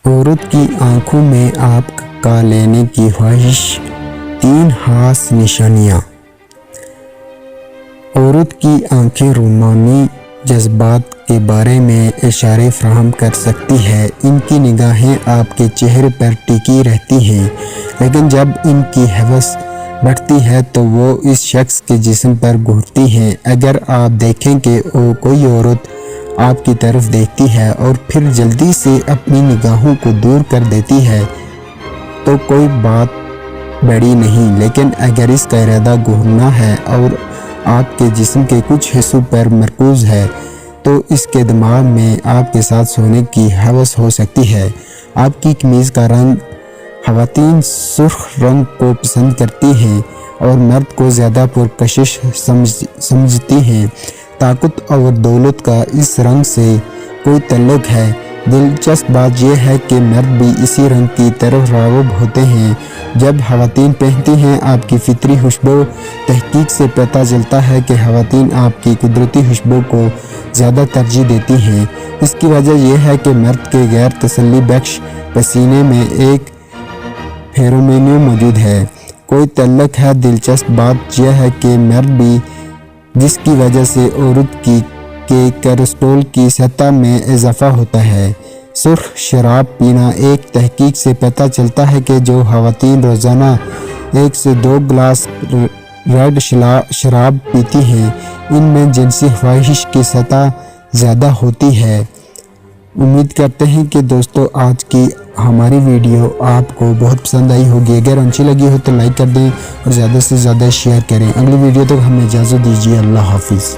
औरत की आंखों में आग का लेने की ख्वाहिश, 3 खास निशानियाँ। औरत की आंखें रूमानी जज्बात के बारे में इशारे फराहम कर सकती है। इनकी निगाहें आपके चेहरे पर टिकी रहती हैं, लेकिन जब इनकी हवस बढ़ती है तो वो इस शख्स के जिस्म पर घूरती हैं। अगर आप देखें कि कोई औरत आपकी तरफ देखती है और फिर जल्दी से अपनी निगाहों को दूर कर देती है तो कोई बात बड़ी नहीं, लेकिन अगर इसका इरादा घूरना है और आपके जिस्म के कुछ हिस्सों पर मरकूज है तो इसके दिमाग में आपके साथ सोने की हवस हो सकती है। आपकी कमीज़ का रंग, ख़वातीन सुर्ख रंग को पसंद करती हैं और मर्द को ज़्यादा पुरकशिश समझती हैं। ताकत और दौलत का इस रंग से कोई ताल्लुक़ है। दिलचस्प बात यह है कि मर्द भी इसी रंग की तरफ राग़िब होते हैं। जब ख़वातीन पहनती हैं आपकी फितरी खुशबू, तहकीक से पता चलता है कि ख़वातीन आपकी कुदरती खुशबू को ज़्यादा तरजीह देती हैं। इसकी वजह यह है कि मर्द के गैर तसल्ली बख्श पसीने में एक फेरोमोन मौजूद है। कोई ताल्लुक़ है। दिलचस्प बात यह है कि मर्द भी, जिसकी वजह से औरत के कोलेस्ट्रॉल की सतह में इजाफा होता है। सुर्ख शराब पीना, एक तहकीक से पता चलता है कि जो ख़वातीन रोज़ाना 1 से 2 गिलास रेड शराब पीती हैं, इनमें जिनसी ख्वाहिश की सतह ज़्यादा होती है। उम्मीद करते हैं कि दोस्तों आज की हमारी वीडियो आपको बहुत पसंद आई होगी। अगर अच्छी लगी हो तो लाइक कर दें और ज़्यादा से ज़्यादा शेयर करें। अगली वीडियो तक हमें इजाज़त दीजिए। अल्लाह हाफिज़।